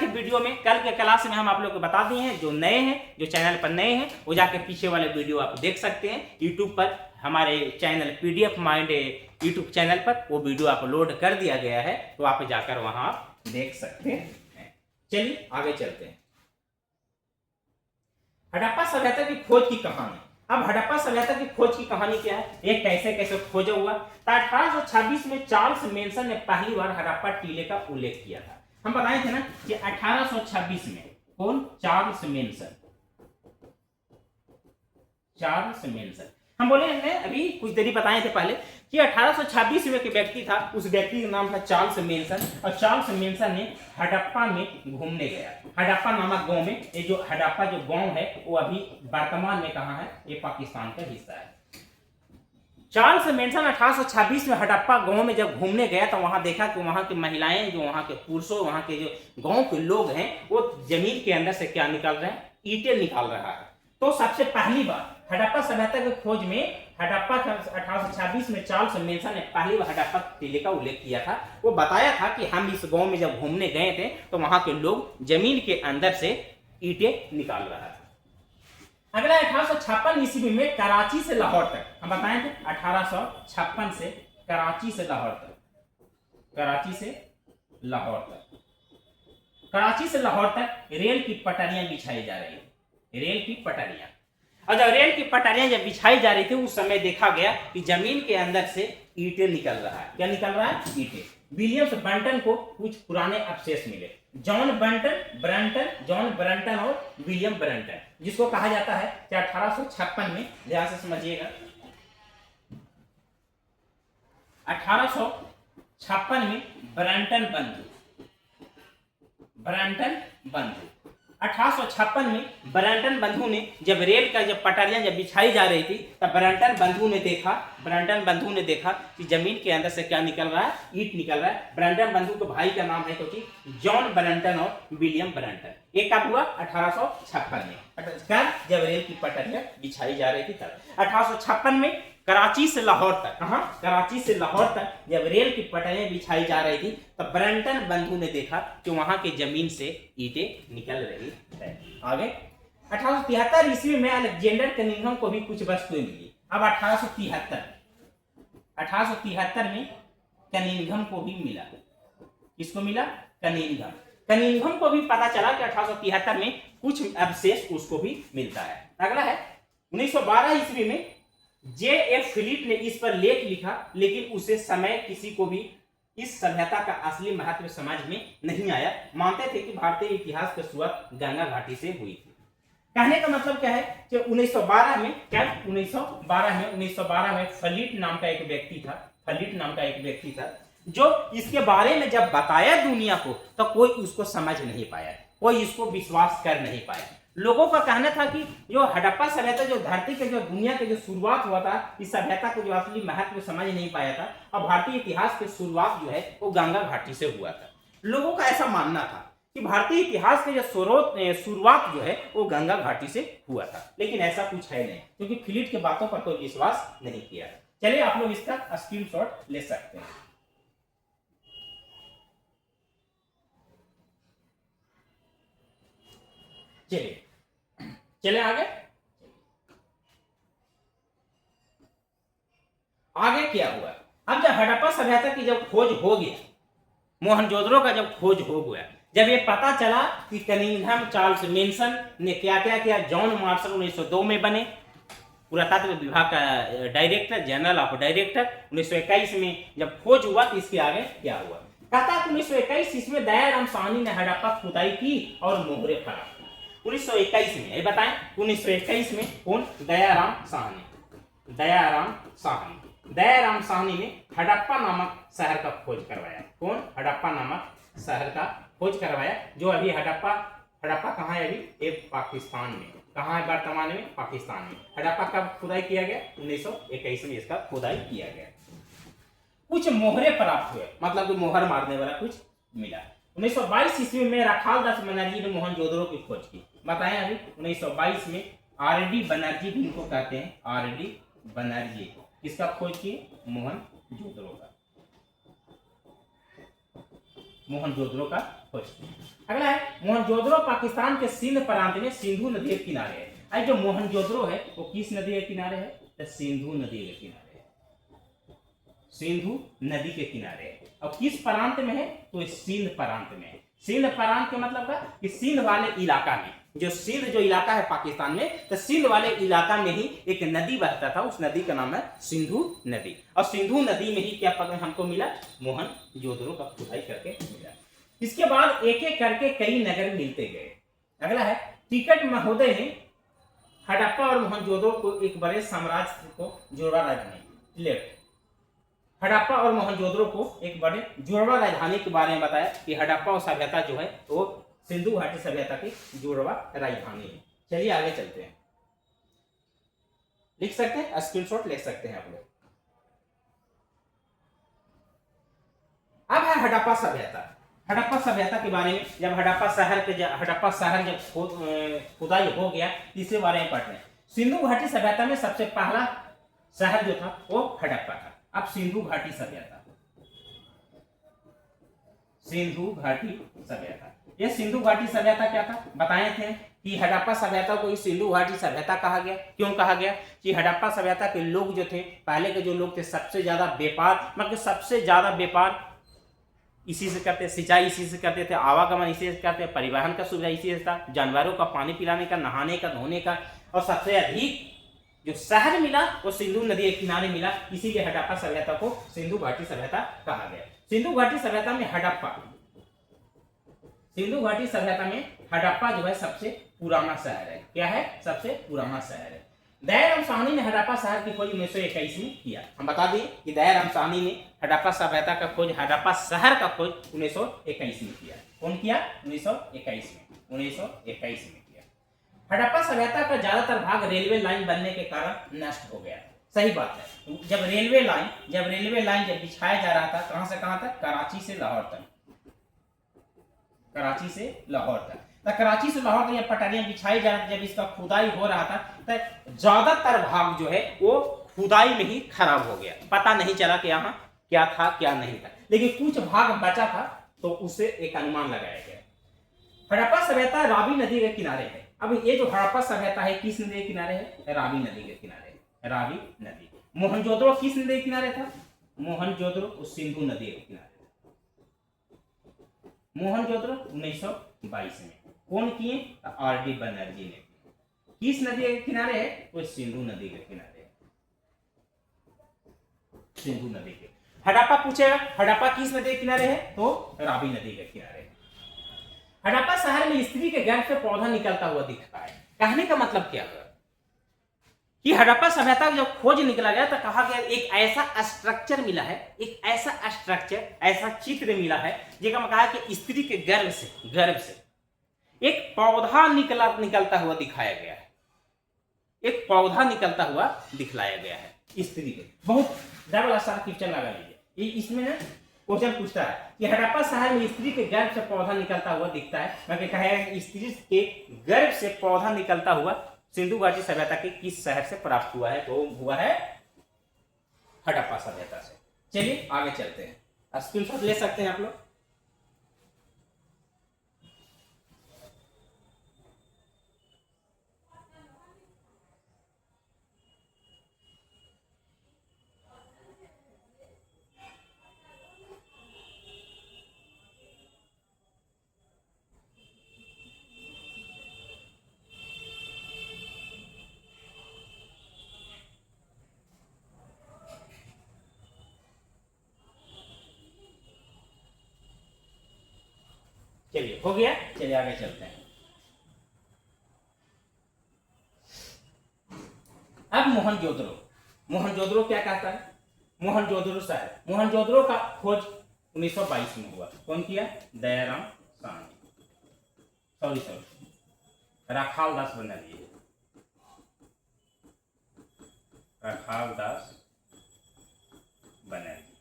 के क्लास में हम आप लोग को बता दिए हैं। जो नए हैं, जो चैनल पर नए हैं, वो जाके पीछे वाले वीडियो आप देख सकते हैं। यूट्यूब पर हमारे channel PDF mind YouTube channel पर वो वीडियो अपलोड कर दिया गया है, तो आप जाकर वहां देख सकते हैं। चलिए आगे चलते हैं। हड़प्पा सभ्यता की खोज की कहानी। अब हड़प्पा सभ्यता की खोज की कहानी क्या है, ये कैसे खोजा हुआ? तो 1826 में चार्ल्स मेंशन ने पहली बार हड़प्पा टीले का उल्लेख किया था। हम बताए थे ना कि 1826 में कौन? Charles mention. हम बोले हमने अभी कुछ देरी बताए थे पहले कि 1826 में एक व्यक्ति था, उस व्यक्ति का नाम था चार्ल्स मेंशन, और चार्ल्स मेंशन ने हड़प्पा में घूमने गया। हड़प्पा नामक गांव में, ये जो हड़प्पा जो गांव है वो अभी वर्तमान में कहाँ है? ये पाकिस्तान का हिस्सा है। चार्ल्स मेंशन 1826 में हड़प्पा गांव में जब घूमने गया तो वहां देखा कि वहां की महिलाएं, जो वहां के पुरुषों, वहां के जो गांव के लोग हैं, वो जमीन के अंदर से क्या निकाल रहे हैं? ईंटें निकाल रहा है। तो सबसे पहली बार हड़प्पा सभ्यता के खोज में हड़प्पा 1826 में चार्ल्स मेंशन ने पहली बार हड़प्पा टीले का उल्लेख किया था। वो बताया था कि हम इस गांव में जब घूमने गए थे तो वहां के लोग जमीन के अंदर से ईंटें निकाल रहा था। अगला 1856 ईस्वी में कराची से लाहौर तक, हम बताए थे 1856 से कराची से लाहौर तक रेल की पटरियां बिछाई जा रही है। और जब रेल की पटरियां जब बिछाई जा रही थी, उस समय देखा गया कि जमीन के अंदर से ईंटें निकल रहा है। क्या निकल रहा है? ईंटें। विलियम्स ब्रंटन को कुछ पुराने अवशेष मिले, जॉन ब्रंटन और विलियम ब्रंटन, जिसको कहा जाता है कि 1856 में, ध्यान से समझिएगा, 1856 में ब्रंटन बंधु 1856 में ब्रंटन बंधु ने जब रेल का जब पटरियां जब बिछाई जा रही थी, तब ब्रंटन बंधु ने देखा कि जमीन के अंदर से क्या निकल रहा है? ईंट निकल रहा है। ब्रंटन बंधु के भाई का नाम है क्योंकि जॉन ब्रंटन और विलियम ब्रंटन। ये कब हुआ? 1856 में, जब रेल की पटरियां बिछाई जा रही थी तब। 1856 में कराची से लाहौर तक जब रेल की पटरियां बिछाई जा रही थी, तब ब्रंटन बंधु ने देखा कि वहां के जमीन से ईंटें निकल रही है। आगे 1873 ईस्वी में अलेक्जेंडर कनिंघम को भी कुछ वस्तुएं मिली। अब 1873 में कनिंघम को भी मिला। किसको मिला? कनिंघम को भी पता चला कि 1873 में कुछ अवशेष उसको भी मिलता है। अगला है 1912 ईस्वी में J.F. फिलिप ने इस पर लेख लिखा, लेकिन उसे समय किसी को भी इस सभ्यता का असली महत्व समझ में नहीं आया। मानते थे कि भारतीय इतिहास की शुरुआत गंगा घाटी से हुई थी। कहने का मतलब क्या है कि 1912 में फलीट नाम का एक व्यक्ति था, जो इसके बारे में जब बताया दुनिया को तो कोई उसको समझ नहीं पाया, कोई इसको विश्वास कर नहीं पाया। लोगों का कहना था कि जो हड़प्पा सभ्यता, जो धरती के, जो दुनिया के जो शुरुआत हुआ था, इस सभ्यता को जो असली महत्व समझ नहीं पाया था, और भारतीय इतिहास की शुरुआत जो है वो गंगा घाटी से हुआ था। लोगों का ऐसा मानना था कि भारतीय इतिहास के जो शुरुआत जो है वो गंगा घाटी से हुआ था, लेकिन ऐसा कुछ है नहीं, क्योंकि फिलिप के बातों पर कोई विश्वास नहीं किया। चलिए आप लोग इसका स्क्रीनशॉट ले सकते हैं। चलिए आगे क्या हुआ? अब जब हड़प्पा सभ्यता की जब खोज हो गया, मोहनजोदड़ो का जब खोज हो गया, जब ये पता चला कि कनिंघम चार्ल्स मेंशन ने क्या क्या किया, जॉन मार्शल 1902 में बने पुरातत्व विभाग का डायरेक्टर, जनरल ऑफ डायरेक्टर। 1921 में जब खोज हुआ तो इसके आगे क्या हुआ, कहता है 1921 इसमें दयाराम साहनी ने हड़प्पा खुदाई की और मोहरे फरा। 1921 में ये बताएं, 1921 में कौन, दयाराम साहनी, दयाराम साहनी, दयाराम साहनी ने हड़प्पा नामक शहर का खोज करवाया। कौन, हड़प्पा नामक शहर का खोज करवाया, जो अभी हड़प्पा, हड़प्पा कहाँ है अभी, एक पाकिस्तान में, कहाँ है वर्तमान में, पाकिस्तान में। हड़प्पा कब खुदाई किया गया, 1921 में इसका खुदाई किया गया। कुछ मोहरे प्राप्त हुए, मतलब कि मोहर मारने वाला कुछ मिला। 1922 ईस्वी में राखाल दास बनर्जी ने मोहनजोदड़ो की खोज की। बताएं अभी 1922 में आर.डी. बनर्जी भी इनको कहते हैं, आर.डी. बनर्जी किसका खोज किए, मोहनजोदड़ो का, मोहनजोदड़ो का खोज किया। अगला है मोहनजोदड़ो पाकिस्तान के सिंध प्रांत में सिंधु नदी के किनारे है। आज जो मोहनजोदड़ो है वो किस नदी के किनारे है, तो सिंधु नदी के किनारे है, सिंधु नदी के किनारे है। और किस प्रांत में है, तो सिंध प्रांत में है। सिंध प्रांत के मतलब का कि सिंध वाले इलाका में, जो सिंध जो इलाका है पाकिस्तान में, तो सिंध वाले इलाका में ही एक नदी बहता था, उस नदी का नाम है सिंधु नदी। और सिंधु नदी में ही क्या पता हमको मिला, मोहनजोदड़ो का खुदाई करके मिला। इसके बाद एक एक करके कई नगर मिलते गए। अगला है टिकट महोदय ने हड़प्पा और मोहनजोदड़ो को एक बड़े साम्राज्य को जुड़वा राजधानी ले, हड़प्पा और मोहनजोदड़ो को एक बड़े जुड़वा राजधानी के बारे में बताया कि हड़प्पा और सभ्यता जो है वो सिंधु घाटी सभ्यता की जुड़वा राजधानी है। चलिए आगे चलते हैं, लिख सकते हैं, स्क्रीनशॉट ले सकते हैं आप लोग। अब है हड़प्पा सभ्यता। हड़प्पा सभ्यता के बारे में, जब हड़प्पा शहर जब खुदाई हो गया, इसके बारे में पढ़ रहे हैं। सिंधु घाटी सभ्यता में सबसे पहला शहर जो था वो हड़प्पा था। अब सिंधु घाटी सभ्यता, सिंधु घाटी सभ्यता, ये सिंधु घाटी सभ्यता क्या था, बताए थे कि हड़प्पा सभ्यता को सिंधु घाटी सभ्यता कहा गया। क्यों कहा गया, कि हड़प्पा सभ्यता के लोग जो थे, पहले के जो लोग थे, सबसे ज्यादा व्यापार, मतलब सबसे ज्यादा व्यापार इसी से करते, सिंचाई इसी से करते थे, आवागमन इसी से करते, परिवहन का सुविधा इसी से था, जानवरों का पानी पिलाने का, नहाने का, धोने का, और सबसे अधिक जो शहर मिला वो सिंधु नदी के किनारे मिला। इसीलिए हड़प्पा सभ्यता को सिंधु घाटी सभ्यता कहा गया। सिंधु घाटी सभ्यता में हड़प्पा, सिंधु घाटी सभ्यता में हड़प्पा जो है सबसे पुराना शहर है। क्या है, सबसे पुराना शहर है। दयाराम साहनी ने हड़प्पा शहर की खोज 1921 में किया। हम बता दें कि दयाराम साहनी ने हड़प्पा सभ्यता का खोज, हड़प्पा शहर का खोज 1921 में किया। कौन किया, 1921 में, 1921 में किया। हड़प्पा सभ्यता का ज्यादातर भाग रेलवे लाइन बनने के कारण नष्ट हो गया। सही बात है, जब रेलवे लाइन जब बिछाया जा रहा था, कहां से कहां तक, कराची से लाहौर तक, कराची से लाहौर तक, तो कराची से लाहौर तक पटरियां बिछाई जा रही, जब इसका खुदाई हो रहा था, तो ज्यादातर भाग जो है वो खुदाई में ही खराब हो गया। पता नहीं चला कि यहाँ क्या था क्या नहीं था, लेकिन कुछ भाग बचा था, तो उससे एक अनुमान लगाया गया। हड़प्पा सभ्यता रावी नदी के किनारे है। अब ये जो हड़प्पा सभ्यता है किस नदी के किनारे है, रावी नदी के किनारे, रावी नदी। मोहनजोदड़ो किस नदी के किनारे था, मोहनजोदड़ो सिंधु नदी के किनारे। मोहनजोदड़ो 1922 में कौन किए, आर.डी. बनर्जी ने। किस नदी के किनारे है, वो सिंधु नदी के किनारे है, सिंधु नदी के। हड़प्पा पूछेगा हड़प्पा किस नदी के किनारे है, तो रावी नदी के किनारे है। हड़प्पा शहर में स्त्री के गर्भ से पौधा निकलता हुआ दिखता है। कहने का मतलब क्या है कि हड़प्पा सभ्यता का जब खोज निकला गया तो कहा गया एक ऐसा स्ट्रक्चर मिला है, एक ऐसा स्ट्रक्चर, ऐसा चित्र मिला है जिसका कहा कि स्त्री के गर्भ से एक पौधा निकलता हुआ दिखाया गया है, एक पौधा निकलता हुआ दिखलाया गया है स्त्री के। बहुत डबल स्टार क्वेश्चन लगा लीजिए, इसमें ना क्वेश्चन पूछता है कि हड़प्पा शहर में स्त्री के गर्भ से पौधा निकलता हुआ दिखता है, मतलब कहेगा स्त्री के गर्भ से पौधा निकलता हुआ सिंधु घाटी सभ्यता के किस शहर से प्राप्त हुआ है, तो हुआ है हड़प्पा सभ्यता से। चलिए आगे चलते हैं, स्क्रीनशॉट ले सकते हैं आप लोग। चलिए हो गया, चलिए आगे चलते हैं। अब मोहनजोदड़ो, मोहनजोदड़ो क्या कहता है? मोहनजोदड़ो शहर, मोहनजोदड़ो का खोज 1922 में हुआ। कौन किया? दयाराम साहनी, सॉरी राखाल दास बनर्जी, राखाल दास बनर्जी।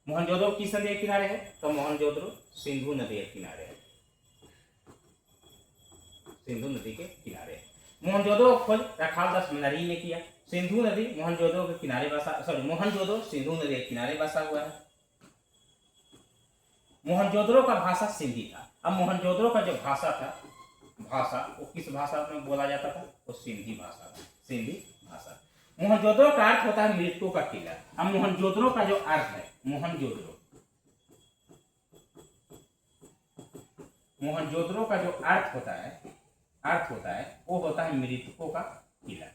मोहनजोदड़ो किस नदी के किनारे है? तो मोहनजोदड़ो सिंधु नदी के किनारे है, सिंधु नदी के किनारे। मोहनजोदड़ो खोज राखाल दास बनर्जी ने किया। सिंधु नदी मोहनजोदड़ो के किनारे बसा, सॉरी मोहनजोदड़ो सिंधु नदी के किनारे बसा हुआ है। मोहनजोदड़ो का भाषा सिंधी था। अब मोहनजोदड़ो का जो भाषा था, भाषा वो किस भाषा में बोला जाता था? वो सिंधी भाषा था, सिंधी भाषा। मोहनजोदड़ो का अर्थ होता है मृतकों का टीला। अब मोहनजोदड़ो का जो अर्थ है, मोहनजोदड़ो, मोहनजोदड़ो का जो अर्थ होता है वो होता है मृतकों का टीला,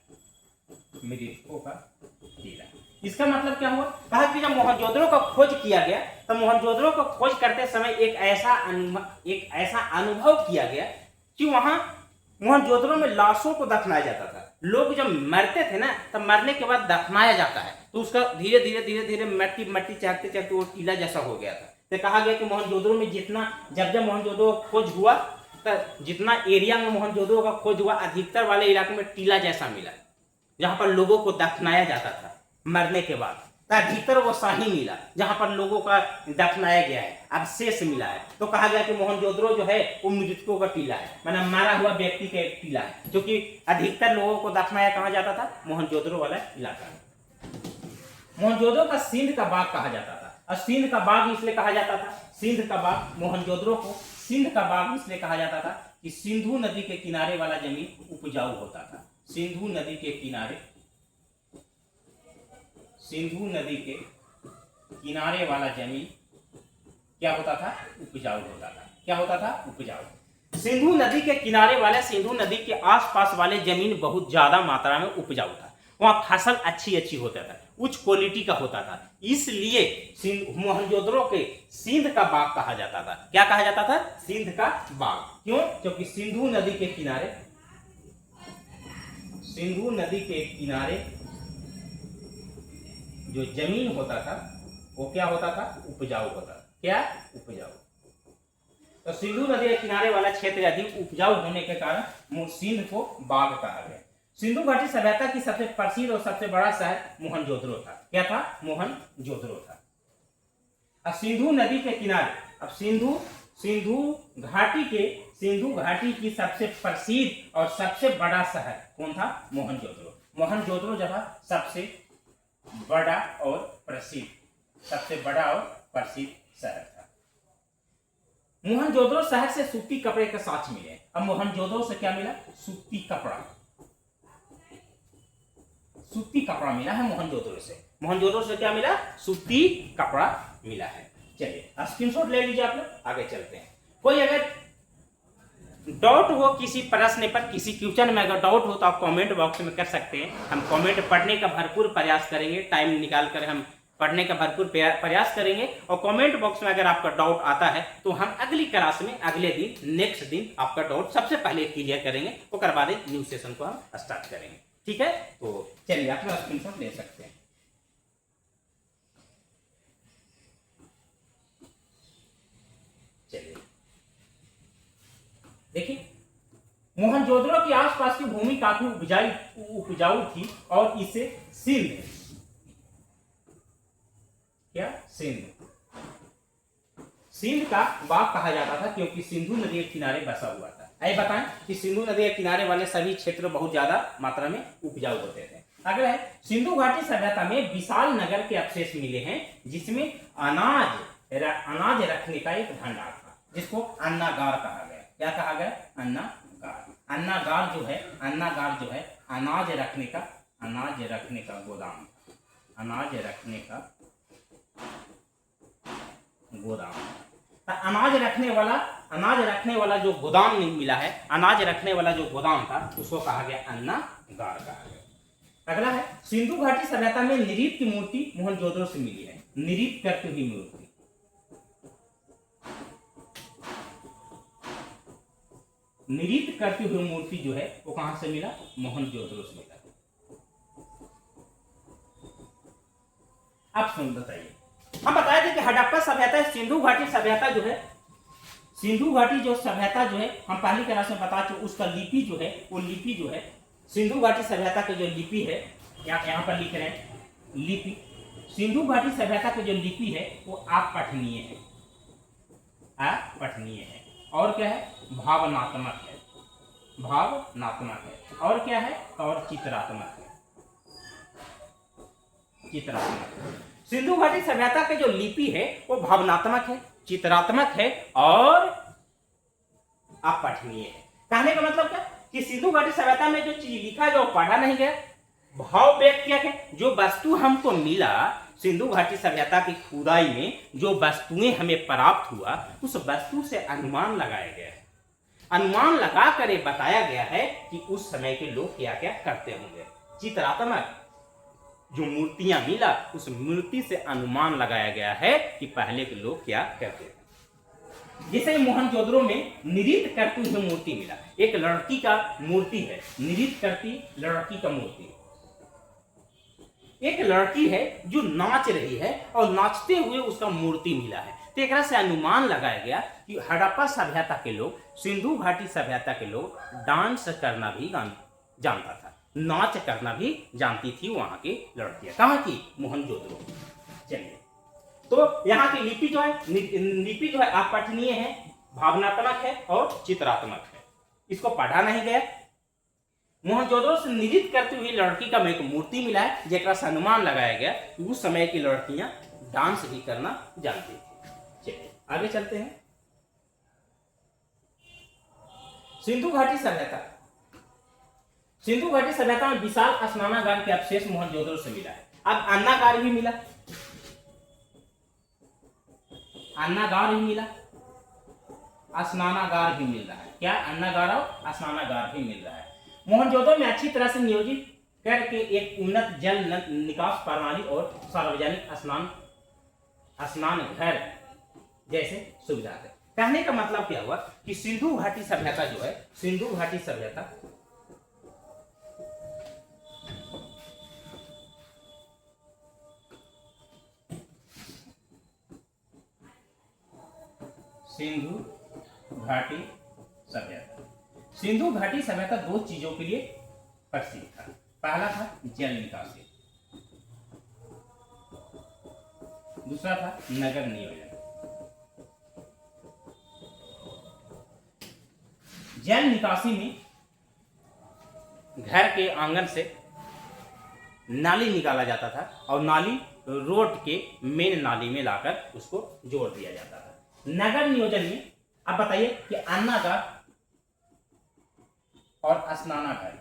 मृतकों का टीला। इसका मतलब क्या हुआ? कहा कि जब मोहनजोदड़ो का खोज किया गया तो मोहनजोदड़ो को खोज करते समय एक ऐसा अनुभव किया गया कि वहां मोहनजोदड़ो में लाशों को दफनाया जाता था। लोग जब मरते थे ना, तब मरने के बाद दफनाया जाता है तो उसका धीरे धीरे मट्टी चढ़ते चढ़ते वो टीला जैसा हो गया था। तो कहा गया कि मोहनजोदड़ो में जितना जब मोहनजोदड़ो का खोज हुआ तो जितना एरिया में मोहनजोदड़ो का खोज हुआ, अधिकतर वाले इलाके में टीला जैसा मिला, जहां पर लोगों को दफनाया जाता था मरने के बाद। भीतर वो शाही मिला जहां पर लोगों का दफनाया गया है, अवशेष मिला है। तो कहा गया कि मोहनजोदड़ो जो है वो मृतकों का टीला है, माना मारा हुआ व्यक्ति का एक टीला है, जो कि अधिकतर लोगों को दफनाया कहा जाता था? मोहनजोदड़ो वाला इलाका में। मोहनजोदड़ो का सिंध का बाग कहा जाता था। और सिंध का बाग इसलिए कहा जाता था, सिंध का बाग, मोहनजोदड़ो को सिंध का बाग इसलिए कहा जाता था कि सिंधु नदी के किनारे वाला जमीन उपजाऊ होता था। सिंधु नदी के किनारे, सिंधु नदी के किनारे वाला जमीन क्या होता था? उपजाऊ होता था। क्या होता था? उपजाऊ। सिंधु नदी के किनारे वाले, सिंधु नदी के आसपास वाले जमीन बहुत ज्यादा मात्रा में उपजाऊ था। वहां फसल अच्छी होता था, उच्च क्वालिटी का होता था। इसलिए मोहनजोदड़ो के सिंध का बाग कहा जाता था। क्या कहा जाता था? सिंध का बाग। क्यों? क्योंकि सिंधु नदी के किनारे, सिंधु नदी के किनारे जो जमीन होता था वो क्या होता था? उपजाऊ होता था। क्या? उपजाऊ। तो सिंधु नदी के किनारे वाला क्षेत्र अधिक उपजाऊ होने के कारण सिंध को बाग कहा गया। सिंधु घाटी सभ्यता की सबसे प्रसिद्ध और सबसे बड़ा शहर मोहनजोदड़ो था। क्या था? मोहनजोदड़ो था। अब सिंधु नदी के किनारे, अब सिंधु घाटी की सबसे प्रसिद्ध और सबसे बड़ा शहर कौन था? मोहनजोदड़ो। मोहनजोदड़ो जो था सबसे बड़ा और प्रसिद्ध, सबसे बड़ा और प्रसिद्ध शहर था। मोहनजोदड़ो शहर से सूती कपड़े के साथ मिले। अब मोहनजोदड़ो से क्या मिला? सूती कपड़ा, सूती कपड़ा मिला है मोहनजोदड़ो से। मोहनजोदड़ो से क्या मिला? सूती कपड़ा मिला है। चलिए स्क्रीनशॉट ले लीजिए आप लोग, आगे चलते हैं। कोई अगर डाउट हो किसी प्रश्न पर, किसी क्वेश्चन में अगर डाउट हो तो आप कमेंट बॉक्स में कर सकते हैं। हम कमेंट पढ़ने का भरपूर प्रयास करेंगे, टाइम निकाल कर हम पढ़ने का भरपूर प्रयास करेंगे। और कमेंट बॉक्स में अगर आपका डाउट आता है तो हम अगली क्लास में, अगले दिन, नेक्स्ट दिन आपका डाउट सबसे पहले क्लियर करेंगे, उसके बाद न्यू सेशन को हम स्टार्ट करेंगे। ठीक है? तो चलिए आप लोग स्क्रीनशॉट ले सकते हैं। चलिए देखिए, मोहनजोदड़ो के आसपास की भूमि काफी उपजाऊ थी और इसे सिंध, क्या? सिंध का बाग कहा जाता था, क्योंकि सिंधु नदी के किनारे बसा हुआ था। आइए बताएं कि सिंधु नदी के किनारे वाले सभी क्षेत्र बहुत ज्यादा मात्रा में उपजाऊ होते थे। अगला है, सिंधु घाटी सभ्यता में विशाल नगर के अवशेष मिले हैं, जिसमें अनाज रखने का एक भंडार था, जिसको अन्नागार कहा गया। क्या कहा गया? अन्नागार। अन्नागार जो है अनाज रखने का गोदाम, अनाज रखने का गोदाम। अनाज रखने वाला जो गोदाम नहीं मिला है, अनाज रखने वाला जो गोदाम था उसको कहा गया अन्नागार कहा गया। अगला है, सिंधु घाटी सभ्यता में नृत्य की मूर्ति मोहनजोदड़ो से मिली है। नृत्य करती हुई मूर्ति, नृत्य करती हुई मूर्ति जो है वो कहां से मिला? मोहनजोदड़ो से मिला। अब सुन बताइए, हम बताए थे कि हड़प्पा सभ्यता सिंधु घाटी सभ्यता जो है, सिंधु घाटी जो सभ्यता जो है हम पहली क्लास में बता चुके, उसका लिपि जो है वो लिपि जो है सिंधु घाटी सभ्यता की जो लिपि है, यहाँ पर लिख रहे हैं लिपि, सिंधु घाटी सभ्यता की जो लिपि है वो आप पठनीय है, आप पठनीय है, और क्या है? भावनात्मक है, भावनात्मक है, और क्या है? और चित्रात्मक है, चित्रात्मक। सिंधु घाटी सभ्यता के जो लिपि है वो भावनात्मक है, चित्रात्मक है और अपठनीय है। कहने का मतलब क्या कि सिंधु घाटी सभ्यता में जो चीज लिखा जो पढ़ा नहीं गया, भाव व्यक्त किया गया, जो वस्तु हमको मिला सिंधु घाटी सभ्यता की खुदाई में, जो वस्तुएं हमें प्राप्त हुआ उस वस्तु से अनुमान लगाया गया है, अनुमान लगा कर बताया गया है कि उस समय के लोग क्या क्या करते होंगे। चित्रात्मक जो मूर्तियां मिला उस मूर्ति से अनुमान लगाया गया है कि पहले के लोग क्या करते थे। जैसे मोहनजोदड़ो में नृत्य करती हुई मूर्ति मिला, एक लड़की का मूर्ति है, नृत्य करती लड़की का मूर्ति, एक लड़की है जो नाच रही है और नाचते हुए उसका मूर्ति मिला है। तो एक से अनुमान लगाया गया कि हड़प्पा सभ्यता के लोग, सिंधु घाटी सभ्यता के लोग डांस करना भी जानता था, नाच करना भी जानती थी वहां की लड़कियां। कहां की? मोहनजोदड़ो। चलिए, तो यहाँ की लिपि जो है, लिपि जो है अपठनीय है, भावनात्मक है और चित्रात्मक है, इसको पढ़ा नहीं गया। मोहनजोदड़ो से नृत्य करती हुई लड़की का एक मूर्ति मिला है, जेकरा से अनुमान लगाया गया कि उस समय की लड़कियां डांस भी करना जानती थी। चलिए आगे चलते हैं। सिंधु घाटी सभ्यता, सिंधु घाटी सभ्यता में विशाल स्नानागार के अवशेष मोहनजोदड़ो से मिला है। अब अन्नागार भी मिला, अन्नागार भी मिला, स्नानागार भी मिल रहा है। क्या? अन्नागार और स्नानागार भी मिल रहा है। मोहनजोदड़ो में अच्छी तरह से नियोजित करके एक उन्नत जल निकास प्रणाली और सार्वजनिक स्नान घर जैसे सुविधा है। कहने का मतलब क्या हुआ कि सिंधु घाटी सभ्यता जो है, सिंधु घाटी सभ्यता सिंधु घाटी सभ्यता, सिंधु घाटी सभ्यता दो चीजों के लिए प्रसिद्ध था। पहला था जल निकासी, दूसरा था नगर नियोजन। जल निकासी में घर के आंगन से नाली निकाला जाता था और नाली रोड के मेन नाली में लाकर उसको जोड़ दिया जाता था। नगर नियोजन में अब बताइए कि अन्नागार और स्नानागार,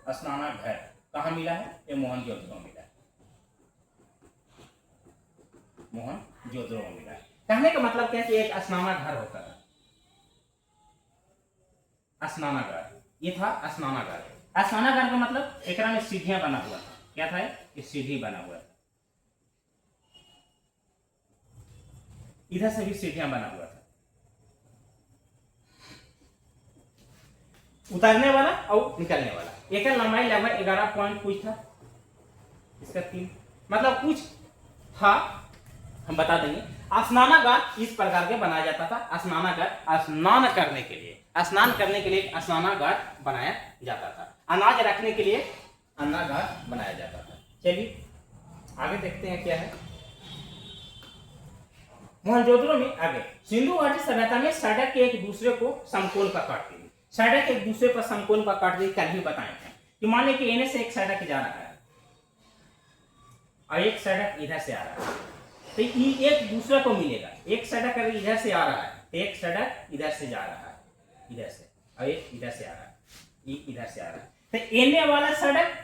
स्नानागार कहां मिला है? ये मोहनजोदड़ो मिला है, मोहनजोदड़ो मिला है। कहने का मतलब क्या है कि एक स्नानागार होता था, स्नानागार, ये था स्नानागार। स्नानागार का मतलब एक में सीढ़ियां बना हुआ था। क्या था? ये सीढ़ी बना हुआ था, इधर से भी सीढ़ियां बना हुआ था, उतरने वाला और निकलने वाला। एक लंबाई लगभग 11 पॉइंट कुछ था, इसका 3 मतलब कुछ था, हम बता देंगे। स्नानागार इस प्रकार के बनाया जाता था। स्नानागार स्नान करने के लिए, स्नान करने के लिए स्नानागार बनाया जाता था। अनाज रखने के लिए अन्नागार बनाया जाता था। चलिए आगे देखते हैं क्या है। मोहनजोदड़ो में आगे सिंधु घाटी सभ्यता में सड़क के एक दूसरे को समकोण पर काटती थी। सड़क एक दूसरे पर समकोण पर काटती थी, कल ही बताए थे कि मान लीजिए कि एने से एक सड़क जा रहा है और एक सड़क इधर से आ रहा है, तो ये एक दूसरे को मिलेगा। एक सड़क अगर इधर से आ रहा है, एक सड़क इधर से जा रहा है, इधर से, और एक इधर से आ रहा है, एक इधर से आ रहा है, तो एने वाला सड़क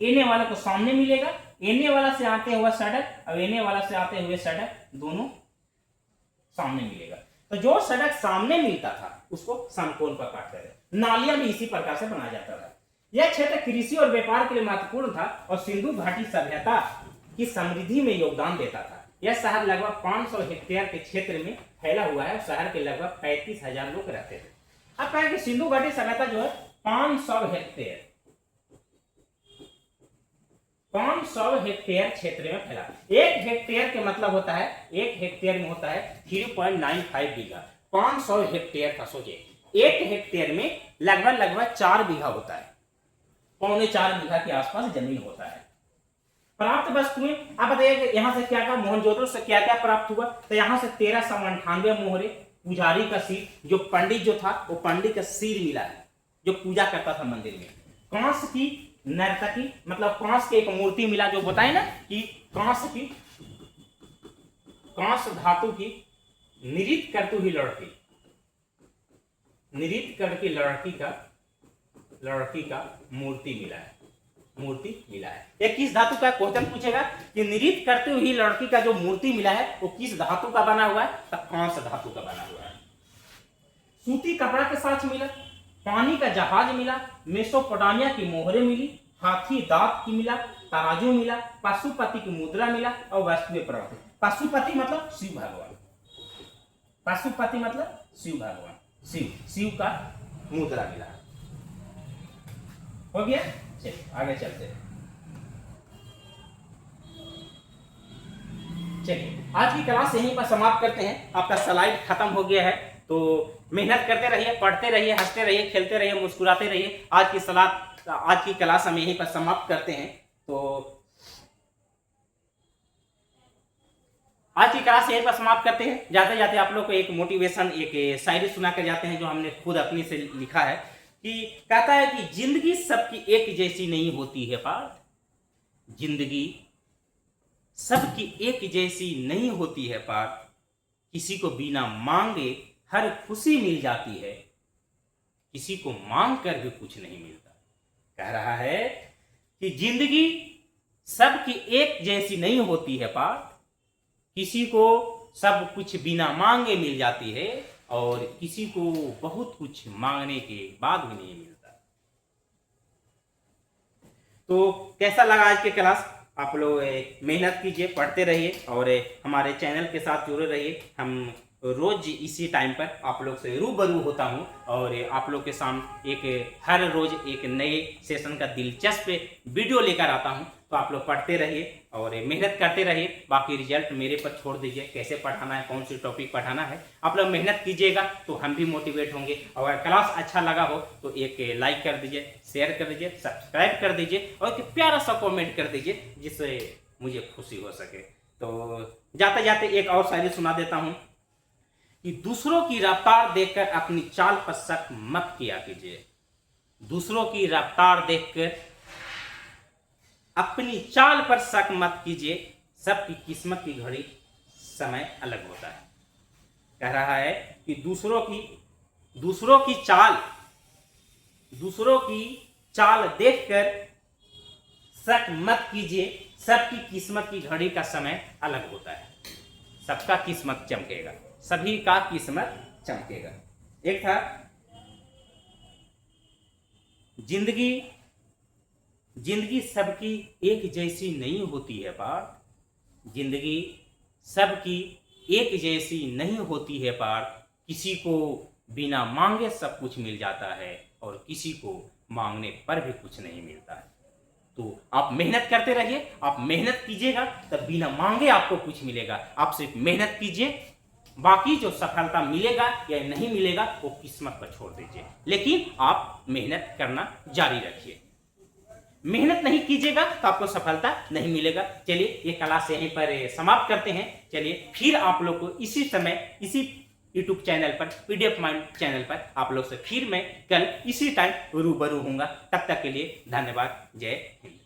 एने वाला को सामने मिलेगा, एने वाला से आते हुआ सड़क और एने वाला से आते हुए सड़क दोनों सामने मिलेगा। तो जो सड़क सामने मिलता था उसको समकोण पर काटते थे। नालियां भी इसी प्रकार से बनाया जाता था। यह क्षेत्र कृषि और व्यापार के लिए महत्वपूर्ण था और सिंधु घाटी सभ्यता की समृद्धि में योगदान देता था। यह शहर लगभग 500 हेक्टेयर के क्षेत्र में फैला हुआ है। शहर के लगभग 35,000 लोग रहते थे। अब कहें कि सिंधु घाटी सभ्यता जो है 500 हेक्टेयर 500 हेक्टेयर क्षेत्र में फैला। एक हेक्टेयर के मतलब होता है, एक हेक्टेयर में होता है 3.95 बीघा। 500 हेक्टेयर था, सोचिए एक हेक्टेयर में लगभग 4 बीघा होता है, 4.25 बीघा के आसपास जमीन होता है। प्राप्त वस्तुएं, आप बताइए यहाँ से क्या क्या मोहनजोदड़ो से क्या क्या प्राप्त हुआ। तो यहाँ से 1398 मोहरे, पुजारी का सिर, जो पंडित जो था वो पंडित का सिर मिला है जो पूजा करता था मंदिर में। कांस की नर्तकी, मतलब कांस की एक मूर्ति मिला, जो बताए ना कि कांस धातु की नृत्य करती हुई लड़की, नृत्य करती लड़की का मूर्ति मिला है। ये किस धातु का क्वेश्चन पूछेगा कि नृत्य करती हुई लड़की का जो मूर्ति मिला है वो किस धातु का बना हुआ है, तो कांस धातु का बना हुआ है। सूती कपड़ा के साथ मिला, पानी का जहाज मिला, मेसोपोटामिया की मोहरें मिली, हाथी दांत की मिला, तराजू मिला, पशुपति की मुद्रा मिला और वस्तुएं प्राप्त। पशुपति मतलब शिव भगवान, पशुपति मतलब शिव भगवान, शिव का मुद्रा मिला। हो गया, चलिए आगे चलते हैं। चलिए आज की क्लास यहीं पर समाप्त करते हैं। आपका स्लाइड खत्म हो गया है, तो मेहनत करते रहिए, पढ़ते रहिए, हंसते रहिए, खेलते रहिए, मुस्कुराते रहिए। आज की क्लास हम यहीं पर समाप्त करते हैं। तो आज की क्लास यहीं पर समाप्त करते हैं। जाते जाते आप लोग को एक मोटिवेशन, एक शायरी सुना कर जाते हैं जो हमने खुद अपनी से लिखा है, कि कहता है कि जिंदगी सबकी एक जैसी नहीं होती है पार्थ, जिंदगी सबकी एक जैसी नहीं होती है पार्थ, किसी को बिना मांगे हर खुशी मिल जाती है, किसी को मांग कर भी कुछ नहीं मिलता। कह रहा है कि जिंदगी सबकी एक जैसी नहीं होती है पार्थ, किसी को सब कुछ बिना मांगे मिल जाती है और किसी को बहुत कुछ मांगने के बाद भी नहीं मिलता। तो कैसा लगा आज की क्लास? आप लोग मेहनत कीजिए, पढ़ते रहिए और हमारे चैनल के साथ जुड़े रहिए। हम रोज इसी टाइम पर आप लोग से रूबरू होता हूं और आप लोग के सामने हर रोज एक नए सेशन का दिलचस्प वीडियो लेकर आता हूं। तो आप लोग पढ़ते रहिए और मेहनत करते रहिए। बाकी रिजल्ट मेरे पर छोड़ दीजिए, कैसे पढ़ाना है, कौन सी टॉपिक पढ़ाना है। आप लोग मेहनत कीजिएगा तो हम भी मोटिवेट होंगे। और अगर क्लास अच्छा लगा हो तो एक लाइक कर दीजिए, शेयर कर दीजिए, सब्सक्राइब कर दीजिए और एक प्यारा सा कॉमेंट कर दीजिए जिससे मुझे खुशी हो सके। तो जाते जाते एक और शायरी सुना देता हूँ कि दूसरों की रफ्तार देखकर अपनी चाल पर शक मत किया कीजिए। दूसरों की रफ्तार देखकर अपनी चाल पर शक मत कीजिए, सबकी किस्मत की घड़ी समय अलग होता है। कह रहा है कि दूसरों की चाल देखकर शक मत कीजिए, सबकी किस्मत की घड़ी का समय अलग होता है। सबका किस्मत चमकेगा, सभी का किस्मत चमकेगा। एक था जिंदगी सबकी एक जैसी नहीं होती है पार्थ, जिंदगी सबकी एक जैसी नहीं होती है पार्थ, किसी को बिना मांगे सब कुछ मिल जाता है और किसी को मांगने पर भी कुछ नहीं मिलता है। तो आप मेहनत करते रहिए, आप मेहनत कीजिएगा तब बिना मांगे आपको कुछ मिलेगा। आप सिर्फ मेहनत कीजिए, बाकी जो सफलता मिलेगा या नहीं मिलेगा वो किस्मत पर छोड़ दीजिए, लेकिन आप मेहनत करना जारी रखिए। मेहनत नहीं कीजिएगा तो आपको सफलता नहीं मिलेगा। चलिए ये क्लास यहीं पर समाप्त करते हैं। चलिए फिर आप लोग को इसी समय इसी YouTube चैनल पर, PDF माइंड चैनल पर आप लोग से फिर मैं कल इसी टाइम रूबरू होऊंगा। तब तक के लिए धन्यवाद। जय हिंद।